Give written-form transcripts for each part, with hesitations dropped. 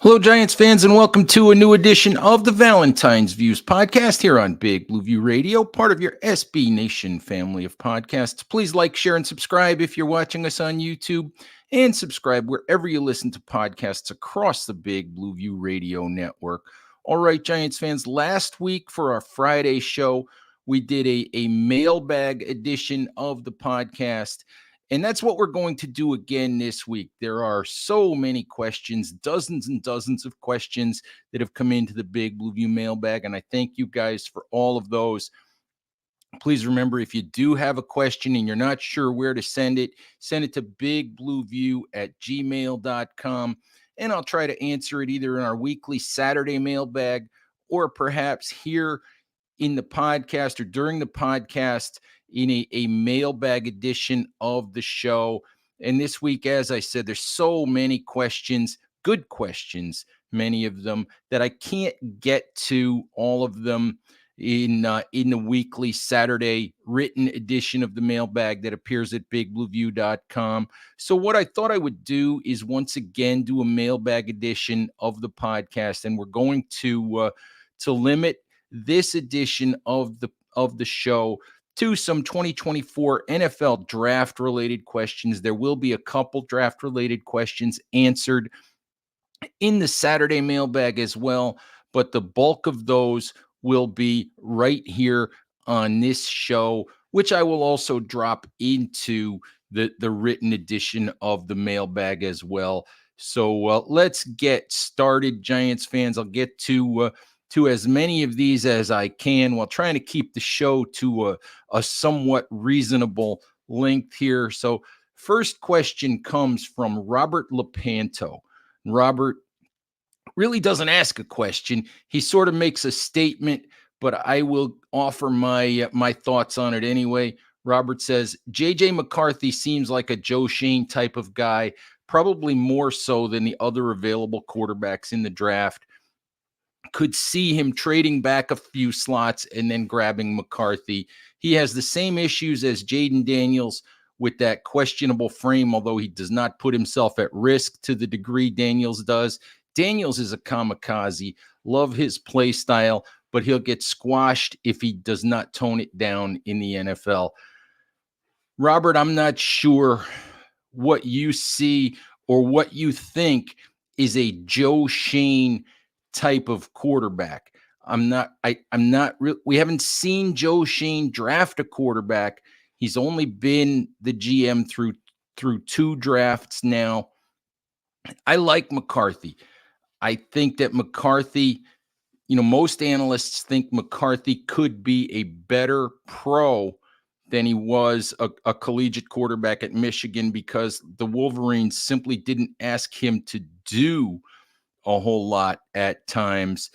Hello, Giants fans, and welcome to a new edition of the Valentine's Views podcast here on Big Blue View Radio, part of your SB Nation family of podcasts. Please like, share, and subscribe if you're watching us on YouTube, and subscribe wherever you listen to podcasts across the Big Blue View Radio network. All right, Giants fans, last week for our Friday show, we did a mailbag edition of the podcast. And that's what we're going to do again this week. There are so many questions, dozens and dozens of questions that have come into the Big Blue View mailbag. And I thank you guys for all of those. Please remember, if you do have a question and you're not sure where to send it to bigblueview@gmail.com. And I'll try to answer it either in our weekly Saturday mailbag or perhaps here in the podcast or during the podcast in a mailbag edition of the show. And this week, as I said, there's so many questions, good questions, many of them, that I can't get to all of them in the weekly Saturday written edition of the mailbag that appears at bigblueview.com. So what I thought I would do is once again do a mailbag edition of the podcast, and we're going to limit this edition of the show to some 2024 NFL draft related questions. There will be a couple draft related questions answered in the Saturday mailbag as well, but the bulk of those will be right here on this show, which I will also drop into the written edition of the mailbag as well. So let's get started, Giants fans. I'll get to as many of these as I can while trying to keep the show to a somewhat reasonable length here. So first question comes from Robert Lepanto. Robert really doesn't ask a question. He sort of makes a statement, but I will offer my thoughts on it anyway. Robert says, J.J. McCarthy seems like a Joe Schoen type of guy, probably more so than the other available quarterbacks in the draft. Could see him trading back a few slots and then grabbing McCarthy. He has the same issues as Jaden Daniels with that questionable frame, although he does not put himself at risk to the degree Daniels does. Daniels is a kamikaze. Love his play style, but he'll get squashed if he does not tone it down in the NFL. Robert, I'm not sure what you see or what you think is a Joe Schoen type of quarterback. We haven't seen Joe Schoen draft a quarterback. He's only been the GM through two drafts now. I like McCarthy. I think that McCarthy, most analysts think McCarthy could be a better pro than he was a collegiate quarterback at Michigan because the Wolverines simply didn't ask him to do a whole lot at times.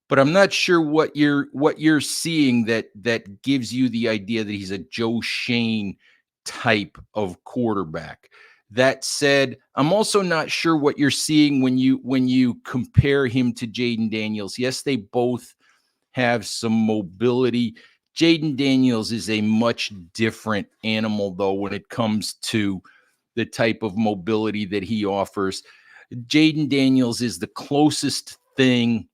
But I'm not sure what you're seeing that gives you the idea that he's a Joe Schoen type of quarterback. That said, I'm also not sure what you're seeing when you compare him to Jaden Daniels. Yes, they both have some mobility. Jaden Daniels is a much different animal, though, when it comes to the type of mobility that he offers. Jaden Daniels is the closest thing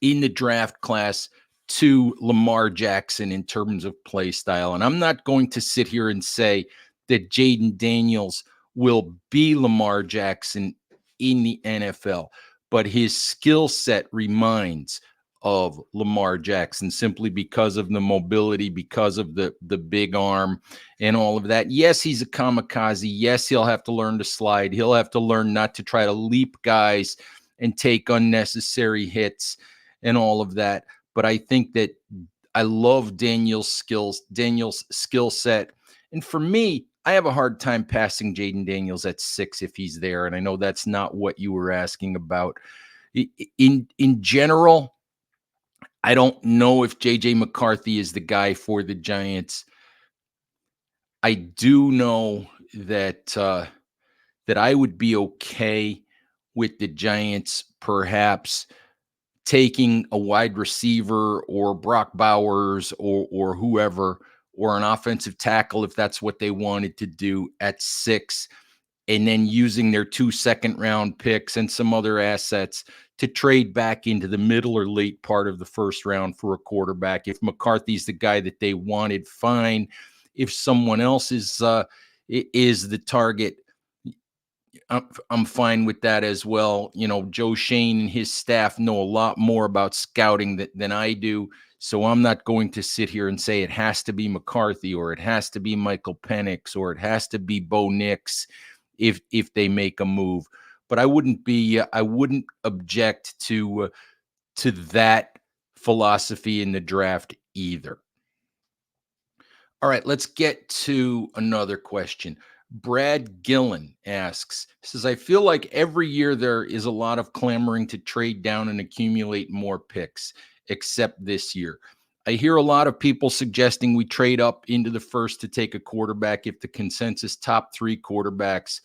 in the draft class to Lamar Jackson in terms of play style. And I'm not going to sit here and say that Jaden Daniels will be Lamar Jackson in the NFL, but his skill set reminds of Lamar Jackson simply because of the mobility, because of the big arm and all of that. Yes, he's a kamikaze. Yes, he'll have to learn to slide. He'll have to learn not to try to leap guys and take unnecessary hits and all of that. But I think that I love Daniel's skill set. And for me, I have a hard time passing Jaden Daniels at 6 if he's there. And I know that's not what you were asking about. In general, I don't know if J.J. McCarthy is the guy for the Giants. I do know that that I would be okay with the Giants perhaps taking a wide receiver or Brock Bowers or whoever, or an offensive tackle if that's what they wanted to do at 6. and then using their 2 second-round picks and some other assets to trade back into the middle or late part of the first round for a quarterback. If McCarthy's the guy that they wanted, fine. If someone else is the target, I'm fine with that as well. Joe Shane and his staff know a lot more about scouting than I do. So I'm not going to sit here and say it has to be McCarthy or it has to be Michael Penix or it has to be Bo Nix if they make a move. But I wouldn't object to that philosophy in the draft either. All right, let's get to another question. Brad Gillen says, I feel like every year there is a lot of clamoring to trade down and accumulate more picks, except this year. I hear a lot of people suggesting we trade up into the first to take a quarterback if the consensus top 3 quarterbacks,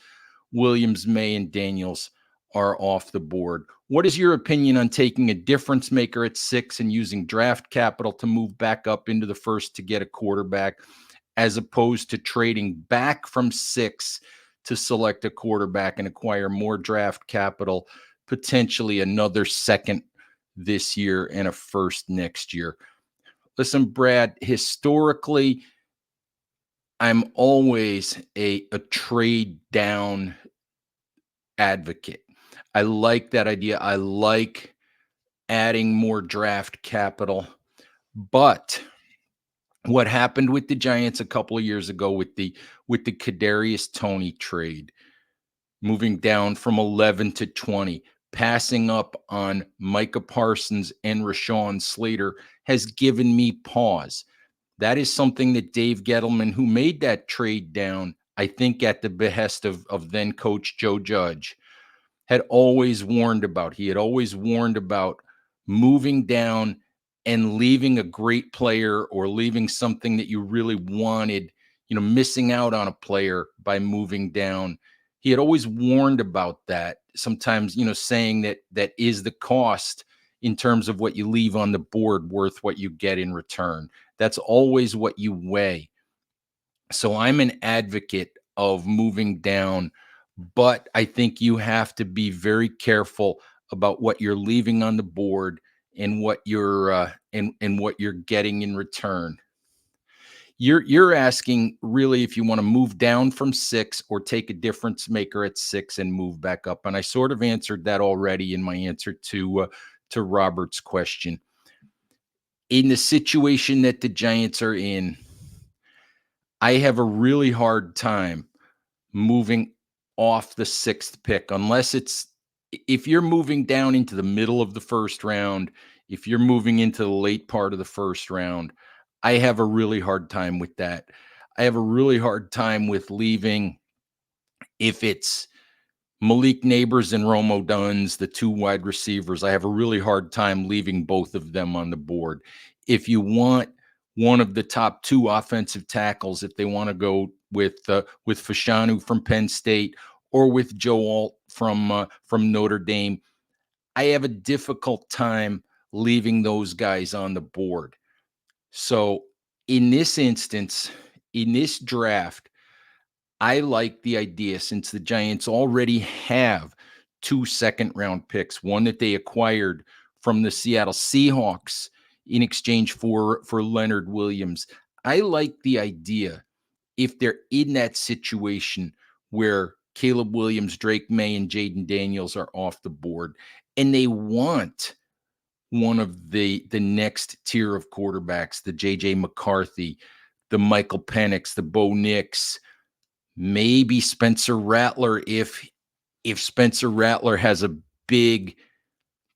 Williams, May, and Daniels, are off the board. What is your opinion on taking a difference maker at 6 and using draft capital to move back up into the first to get a quarterback, as opposed to trading back from 6 to select a quarterback and acquire more draft capital, potentially another second this year and a first next year? Listen, Brad, historically, I'm always a trade down advocate. I like that idea. I like adding more draft capital. But what happened with the Giants a couple of years ago with the Kadarius Toney trade, moving down from 11 to 20, passing up on Micah Parsons and Rashawn Slater, has given me pause. That is something that Dave Gettleman, who made that trade down, I think at the behest of then coach Joe Judge, had always warned about. He had always warned about moving down and leaving a great player or leaving something that you really wanted, missing out on a player by moving down. He had always warned about that. Sometimes, saying that is the cost in terms of what you leave on the board worth what you get in return. That's always what you weigh. So I'm an advocate of moving down, but I think you have to be very careful about what you're leaving on the board and what you're and what you're getting in return. You're asking really if you want to move down from 6 or take a difference maker at 6 and move back up. And I sort of answered that already in my answer to Robert's question. In the situation that the Giants are in, I have a really hard time moving off the 6th pick, unless if you're moving down into the middle of the first round, if you're moving into the late part of the first round, I have a really hard time with that. I have a really hard time with leaving, if it's Malik Neighbors and Rome Duns, the 2 wide receivers, I have a really hard time leaving both of them on the board. If you want of the top 2 offensive tackles, if they want to go with Fashanu from Penn State or with Joe Alt from Notre Dame, I have a difficult time leaving those guys on the board. So in this instance, in this draft, I like the idea, since the Giants already have 2 second-round picks, one that they acquired from the Seattle Seahawks in exchange for Leonard Williams. I like the idea, if they're in that situation where Caleb Williams, Drake May, and Jaden Daniels are off the board, and they want one of the next tier of quarterbacks, the J.J. McCarthy, the Michael Penix, the Bo Nix, maybe Spencer Rattler, if Spencer Rattler has a big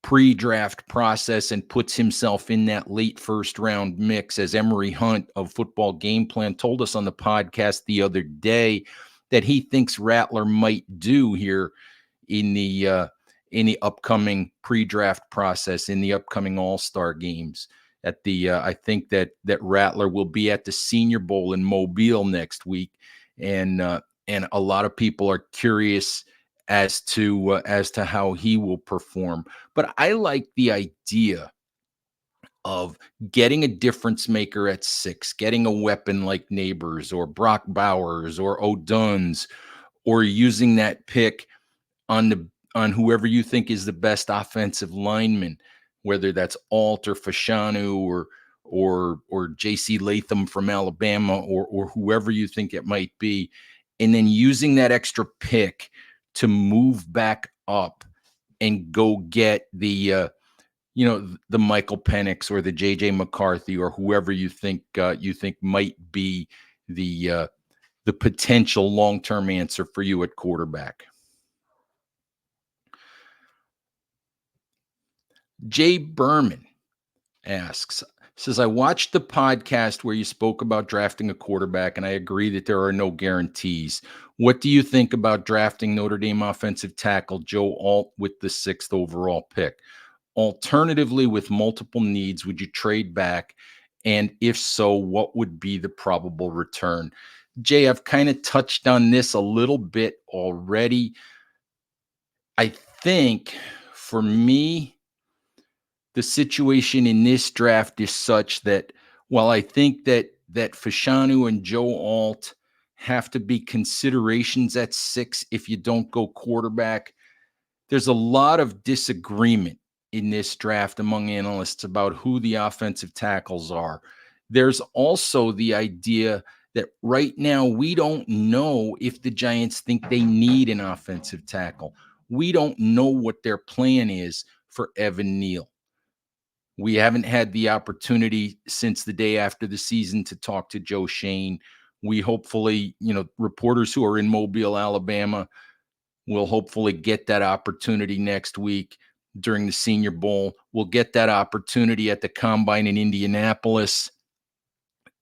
pre-draft process and puts himself in that late first round mix, as Emery Hunt of Football Game Plan told us on the podcast the other day that he thinks Rattler might do here in the upcoming pre-draft process, in the upcoming All-Star games. I think that Rattler will be at the Senior Bowl in Mobile next week, and a lot of people are curious as to how he will perform. But I like the idea of getting a difference maker at 6, getting a weapon like Neighbors or Brock Bowers or O'Duns, or using that pick on the on whoever you think is the best offensive lineman, whether that's Alt or Fashanu or JC Latham from Alabama or whoever you think it might be, and then using that extra pick to move back up and go get the Michael Penix or the JJ McCarthy or whoever you think might be the potential long-term answer for you at quarterback. Jay Berman says, I watched the podcast where you spoke about drafting a quarterback, and I agree that there are no guarantees. What do you think about drafting Notre Dame offensive tackle Joe Alt with the 6th overall pick? Alternatively, with multiple needs, would you trade back? And if so, what would be the probable return? Jay, I've kind of touched on this a little bit already. I think for me, the situation in this draft is such that while I think that Fashanu and Joe Alt have to be considerations at 6 if you don't go quarterback, there's a lot of disagreement in this draft among analysts about who the offensive tackles are. There's also the idea that right now we don't know if the Giants think they need an offensive tackle. We don't know what their plan is for Evan Neal. We haven't had the opportunity since the day after the season to talk to Joe Shane. We hopefully, reporters who are in Mobile, Alabama, will hopefully get that opportunity next week during the Senior Bowl. We'll get that opportunity at the Combine in Indianapolis.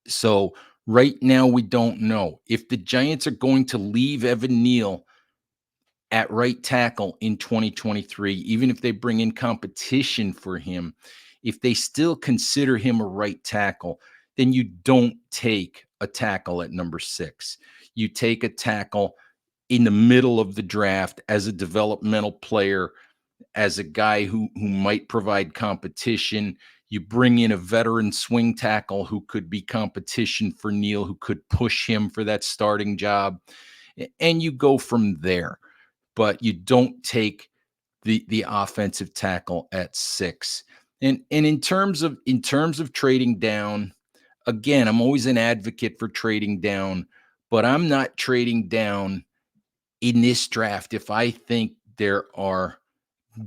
So right now, we don't know. If the Giants are going to leave Evan Neal at right tackle in 2023, even if they bring in competition for him, if they still consider him a right tackle, then you don't take a tackle at number 6. You take a tackle in the middle of the draft as a developmental player, as a guy who might provide competition. You bring in a veteran swing tackle who could be competition for Neal, who could push him for that starting job, and you go from there. But you don't take the offensive tackle at 6. And in terms of trading down, again, I'm always an advocate for trading down, but I'm not trading down in this draft if I think there are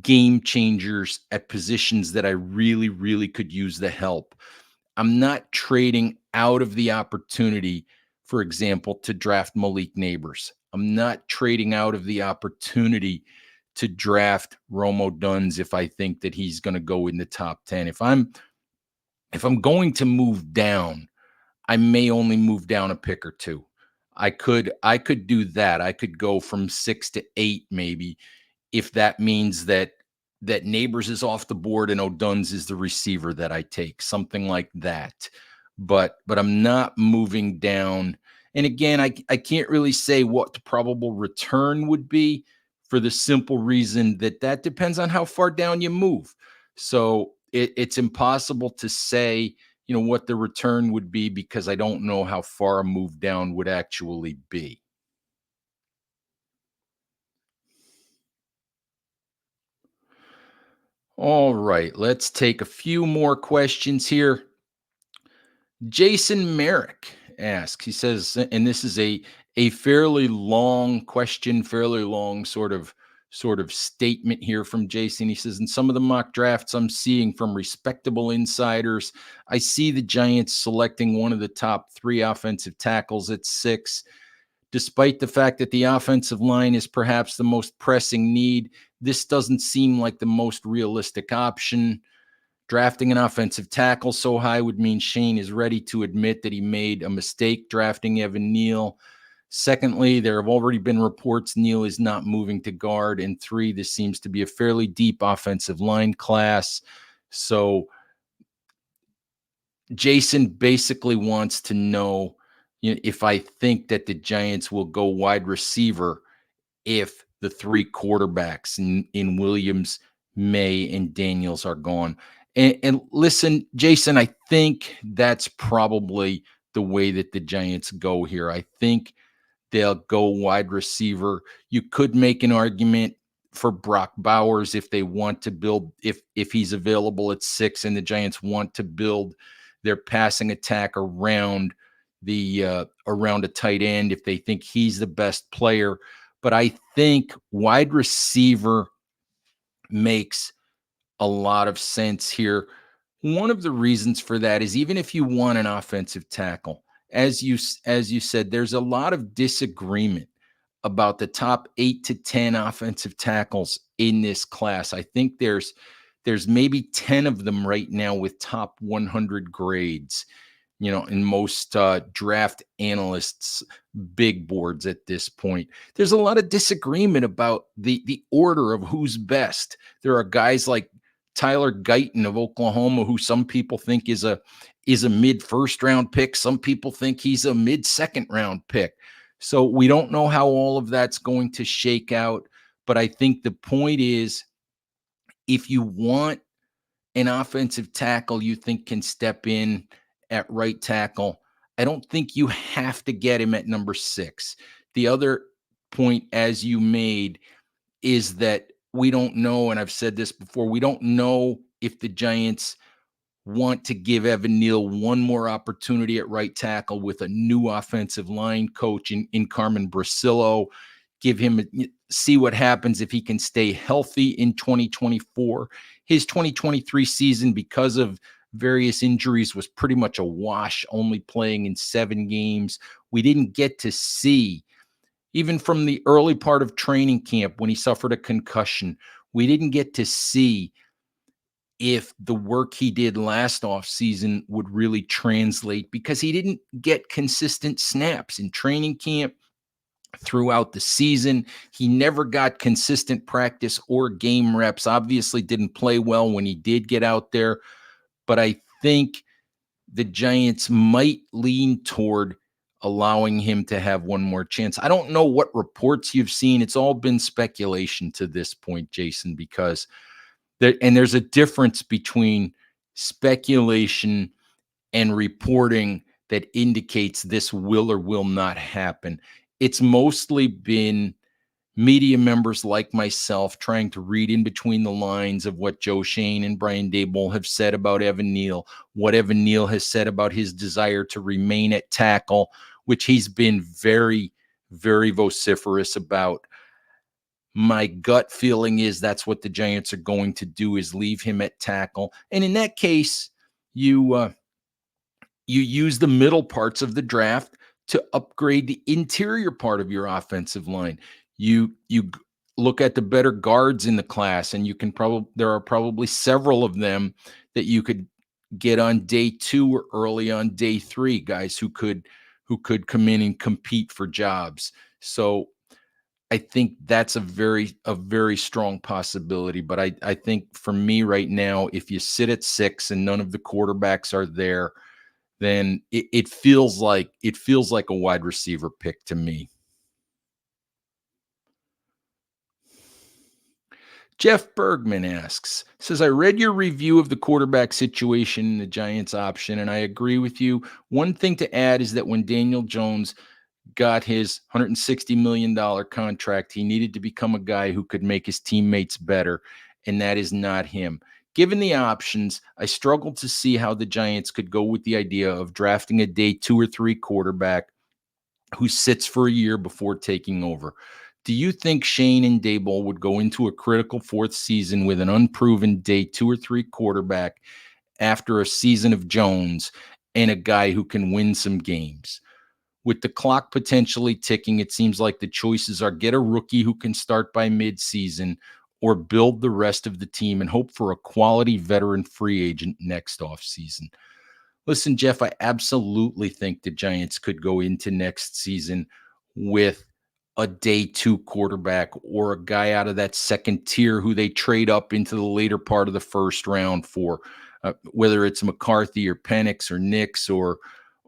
game changers at positions that I really, really could use the help. I'm not trading out of the opportunity, for example, to draft Malik Neighbors. I'm not trading out of the opportunity to draft Rome Odunze if I think that he's going to go in the top 10. If I'm going to move down, I may only move down a pick or two. I could do that. I could go from 6 to 8 maybe, if that means that Neighbors is off the board and Odunze is the receiver that I take, something like that. But I'm not moving down. And again, I can't really say what the probable return would be, for the simple reason that depends on how far down you move. So it's impossible to say, what the return would be, because I don't know how far a move down would actually be. All right, let's take a few more questions here. Jason Merrick asks, he says, and this is a fairly long question, fairly long sort of statement here from Jason. He says, in some of the mock drafts I'm seeing from respectable insiders, I see the Giants selecting one of the top 3 offensive tackles at 6. Despite the fact that the offensive line is perhaps the most pressing need, this doesn't seem like the most realistic option. Drafting an offensive tackle so high would mean Shane is ready to admit that he made a mistake drafting Evan Neal. Secondly, there have already been reports Neal is not moving to guard. And 3, this seems to be a fairly deep offensive line class. So Jason basically wants to know, if I think that the Giants will go wide receiver if the 3 quarterbacks in Williams, May, and Daniels are gone. And listen, Jason, I think that's probably the way that the Giants go here. I think they'll go wide receiver. You could make an argument for Brock Bowers if they want to build, if he's available at 6 and the Giants want to build their passing attack around a tight end, if they think he's the best player. But I think wide receiver makes a lot of sense here. One of the reasons for that is, even if you want an offensive tackle, as you said, there's a lot of disagreement about the top 8 to 10 offensive tackles in this class. I think there's maybe 10 of them right now with top 100 grades, in most draft analysts' big boards at this point. There's a lot of disagreement about the order of who's best. There are guys like Tyler Guyton of Oklahoma, who some people think is a mid first round pick. Some people think he's a mid second round pick. So we don't know how all of that's going to shake out. But I think the point is, if you want an offensive tackle you think can step in at right tackle, I don't think you have to get him at number 6. The other point, as you made, is that we don't know, and I've said this before, we don't know if the Giants want to give Evan Neal one more opportunity at right tackle with a new offensive line coach in Carmen Brasillo. See what happens if he can stay healthy in 2024. His 2023 season, because of various injuries, was pretty much a wash, only playing in 7 games. We didn't get to see, even from the early part of training camp when he suffered a concussion, we didn't get to see if the work he did last offseason would really translate, because he didn't get consistent snaps in training camp throughout the season. He never got consistent practice or game reps. Obviously didn't play well when he did get out there, but I think the Giants might lean toward allowing him to have one more chance. I don't know what reports you've seen. It's all been speculation to this point, Jason, because there's a difference between speculation and reporting that indicates this will or will not happen. It's mostly been media members like myself trying to read in between the lines of what Joe Schoen and Brian Daboll have said about Evan Neal, what Evan Neal has said about his desire to remain at tackle, which he's been very, very vociferous about. My gut feeling is that's what the Giants are going to do, is leave him at tackle. And in that case, you use the middle parts of the draft to upgrade the interior part of your offensive line. You look at the better guards in the class, and there are probably several of them that you could get on day 2 or early on day 3, guys who could come in and compete for jobs. So I think that's a very strong possibility. But I think for me right now, if you sit at 6 and none of the quarterbacks are there, then it feels like a wide receiver pick to me. Jeff Bergman says, I read your review of the quarterback situation in the Giants option, and I agree with you. One thing to add is that when Daniel Jones got his $160 million contract, he needed to become a guy who could make his teammates better, and that is not him. Given the options, I struggled to see how the Giants could go with the idea of drafting a day 2 or 3 quarterback who sits for a year before taking over. Do you think Schoen and Daboll would go into a critical 4th season with an unproven day 2 or 3 quarterback after a season of Jones and a guy who can win some games? With the clock potentially ticking, it seems like the choices are get a rookie who can start by midseason, or build the rest of the team and hope for a quality veteran free agent next offseason. Listen, Jeff, I absolutely think the Giants could go into next season with a day 2 quarterback, or a guy out of that second tier who they trade up into the later part of the first round for, whether it's McCarthy or Penix or Nix or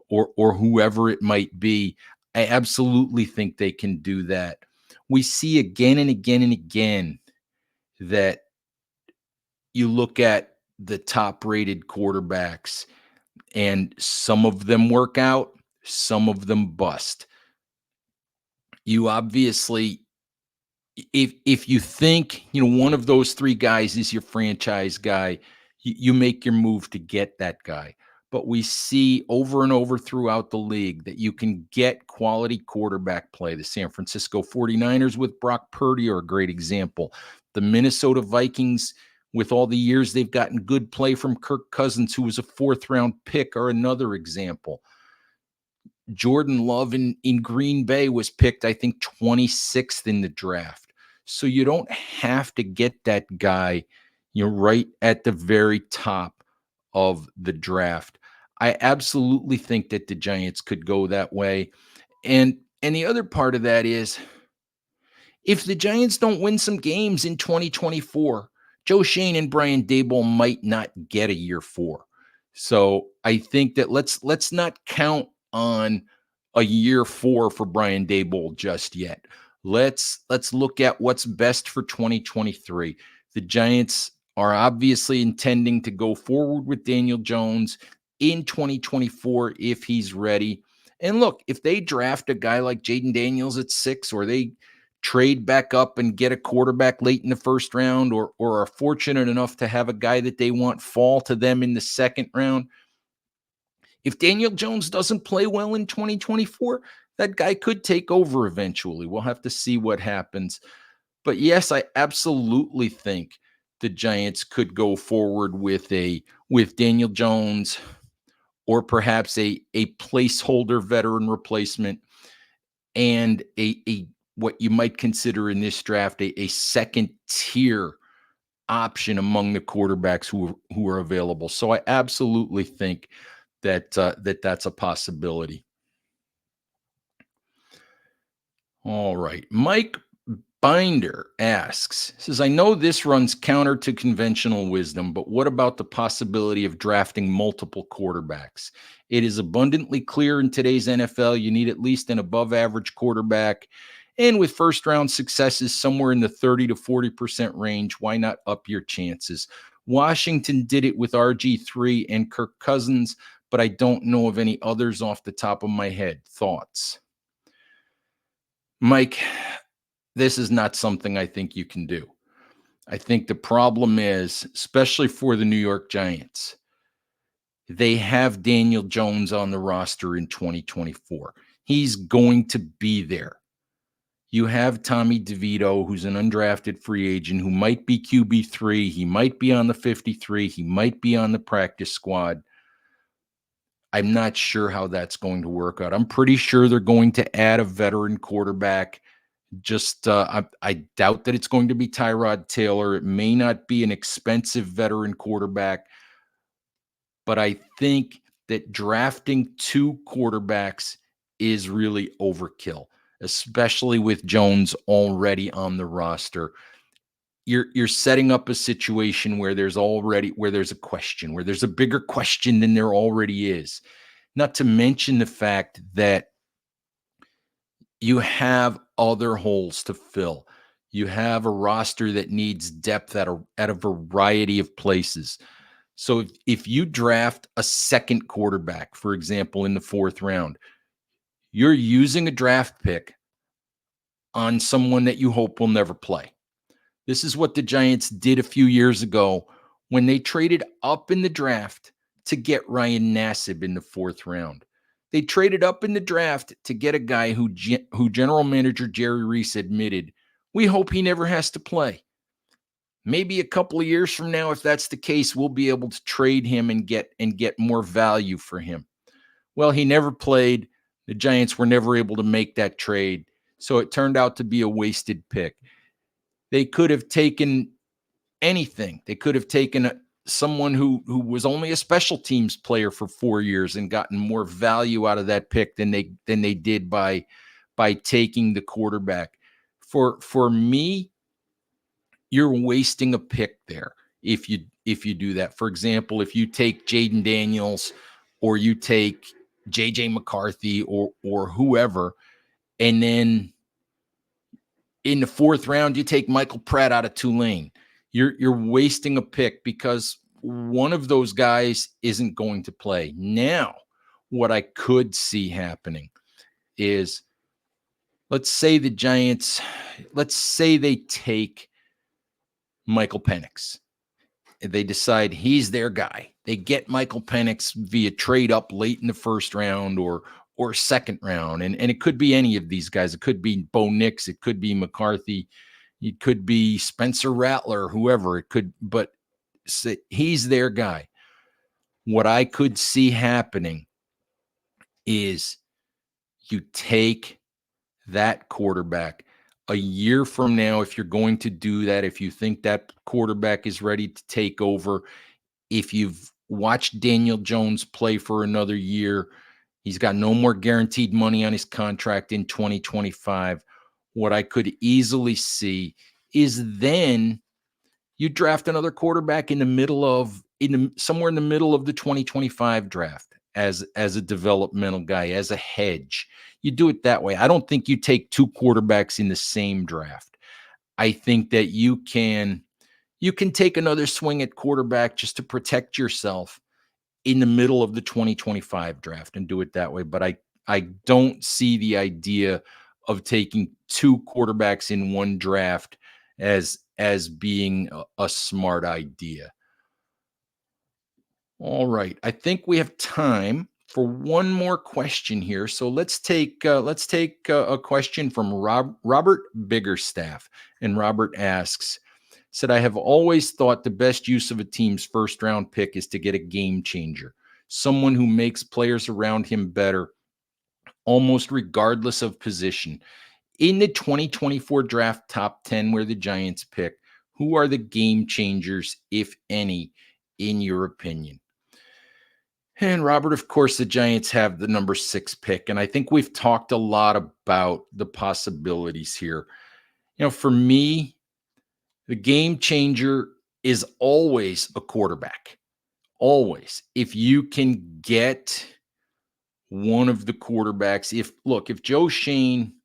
whoever it might be. I absolutely think they can do that. We see again and again and again that you look at the top rated quarterbacks, and some of them work out, some of them bust. you obviously, if you think, one of those three guys is your franchise guy, you make your move to get that guy. But we see over and over throughout the league that you can get quality quarterback play. The San Francisco 49ers with Brock Purdy are a great example. The Minnesota Vikings, with all the years they've gotten good play from Kirk Cousins, who was a fourth-round pick, are another example. Jordan Love in Green Bay was picked, I think, 26th in the draft. So you don't have to get that guy, right at the very top of the draft. I absolutely think that the Giants could go that way. And the other part of that is, if the Giants don't win some games in 2024, Joe Shane and Brian Daboll might not get a year four. So I think that let's not count on a year four for Brian Daboll just yet. Let's look at what's best for 2023. The Giants are obviously intending to go forward with Daniel Jones in 2024 if he's ready. And look, if they draft a guy like Jaden Daniels at 6, or they trade back up and get a quarterback late in the first round, or are fortunate enough to have a guy that they want fall to them in the second round, if Daniel Jones doesn't play well in 2024, that guy could take over eventually. We'll have to see what happens. But yes, I absolutely think the Giants could go forward with Daniel Jones, or perhaps a placeholder veteran replacement, and a what you might consider in this draft a second tier option among the quarterbacks who are available. So I absolutely think that that's a possibility. All right, Mike Binder says, I know this runs counter to conventional wisdom, but what about the possibility of drafting multiple quarterbacks? It is abundantly clear in today's NFL you need at least an above average quarterback. And with first round successes somewhere in the 30 to 40% range, why not up your chances? Washington did it with RG3 and Kirk Cousins, but I don't know of any others off the top of my head. Thoughts? Mike, this is not something I think you can do. I think the problem is, especially for the New York Giants, they have Daniel Jones on the roster in 2024. He's going to be there. You have Tommy DeVito, who's an undrafted free agent, who might be QB3. He might be on the 53. He might be on the practice squad. I'm not sure how that's going to work out. I'm pretty sure they're going to add a veteran quarterback. I doubt that it's going to be Tyrod Taylor. It may not be an expensive veteran quarterback, but I think that drafting two quarterbacks is really overkill, especially with Jones already on the roster. You're setting up a situation where there's a question, where there's a bigger question than there already is. Not to mention the fact that you have other holes to fill. You have a roster that needs depth at a variety of places. So if you draft a second quarterback, for example, in the fourth round, you're using a draft pick on someone that you hope will never play. This is what the Giants did a few years ago when they traded up in the draft to get Ryan Nassib in the fourth round. They traded up in the draft to get a guy who general manager Jerry Reese admitted, we hope he never has to play. Maybe a couple of years from now, if that's the case, we'll be able to trade him and get more value for him. Well, he never played. The Giants were never able to make that trade. So it turned out to be a wasted pick. They could have taken anything. They could have taken someone who was only a special teams player for 4 years and gotten more value out of that pick than they did by taking the quarterback. For me, you're wasting a pick there if you do that. For example, if you take Jaden Daniels, or you take JJ McCarthy, or whoever, and then in the fourth round you take Michael Pratt out of Tulane, you're wasting a pick because one of those guys isn't going to play. Now, what I could see happening is let's say the Giants, let's say they take Michael Penix. They decide he's their guy. They get Michael Penix via trade up late in the first round or second round. And it could be any of these guys. It could be Bo Nix. It could be McCarthy. It could be Spencer Rattler, whoever it could, but he's their guy. What I could see happening is you take that quarterback a year from now. If you're going to do that, if you think that quarterback is ready to take over, if you've watched Daniel Jones play for another year, he's got no more guaranteed money on his contract in 2025. What I could easily see is then you draft another quarterback somewhere in the middle of the 2025 draft as a developmental guy, as a hedge. You do it that way. I don't think you take two quarterbacks in the same draft. I think that you can take another swing at quarterback just to protect yourself in the middle of the 2025 draft and do it that way. But I don't see the idea of taking two quarterbacks in one draft as being a smart idea. All right, I think we have time for one more question here. So let's take a question from Robert Biggerstaff, and Robert asks, said, I have always thought the best use of a team's first round pick is to get a game changer, someone who makes players around him better, almost regardless of position. In the 2024 draft top 10, where the Giants pick, who are the game changers, if any, in your opinion? And Robert, of course, the Giants have the number 6 pick. And I think we've talked a lot about the possibilities here. For me, the game changer is always a quarterback. Always. If you can get one of the quarterbacks, if Joe Shane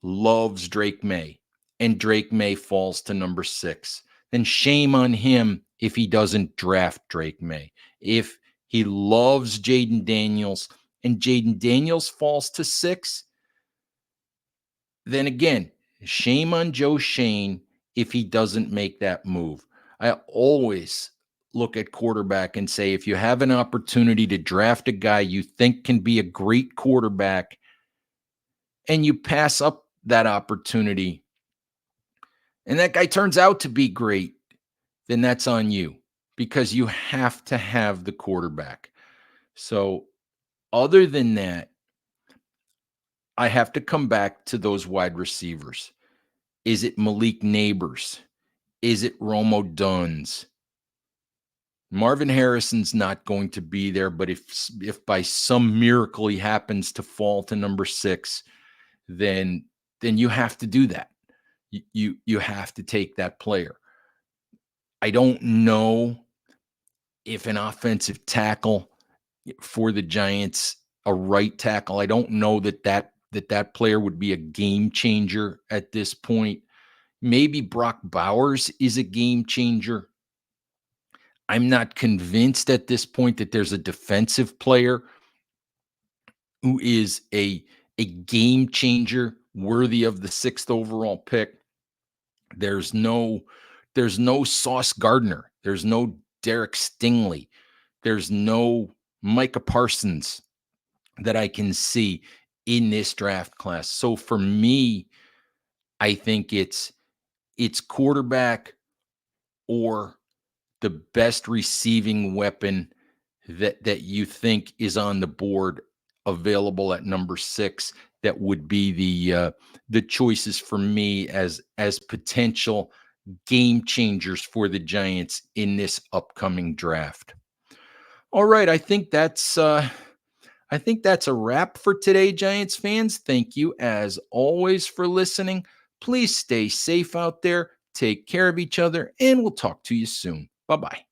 loves Drake May and Drake May falls to number 6, then shame on him if he doesn't draft Drake May. If he loves Jaden Daniels and Jaden Daniels falls to 6, then again, shame on Joe Shane if he doesn't make that move. I always look at quarterback and say, if you have an opportunity to draft a guy you think can be a great quarterback and you pass up that opportunity and that guy turns out to be great, then that's on you, because you have to have the quarterback. So other than that, I have to come back to those wide receivers. Is it Malik Neighbors? Is it Rome Odunze? Marvin Harrison's not going to be there, but if by some miracle he happens to fall to number 6, then you have to do that. You have to take that player. I don't know if an offensive tackle for the Giants, a right tackle, I don't know that player would be a game changer at this point. Maybe Brock Bowers is a game changer. I'm not convinced at this point that there's a defensive player who is a game changer worthy of the 6th overall pick. There's no Sauce Gardner. There's no Derek Stingley. There's no Micah Parsons that I can see in this draft class. So for me, I think it's quarterback or the best receiving weapon that you think is on the board available at number 6. That would be the choices for me as potential game changers for the Giants in this upcoming draft. All right, I think that's a wrap for today, Giants fans. Thank you as always for listening. Please stay safe out there. Take care of each other, and we'll talk to you soon. Bye-bye.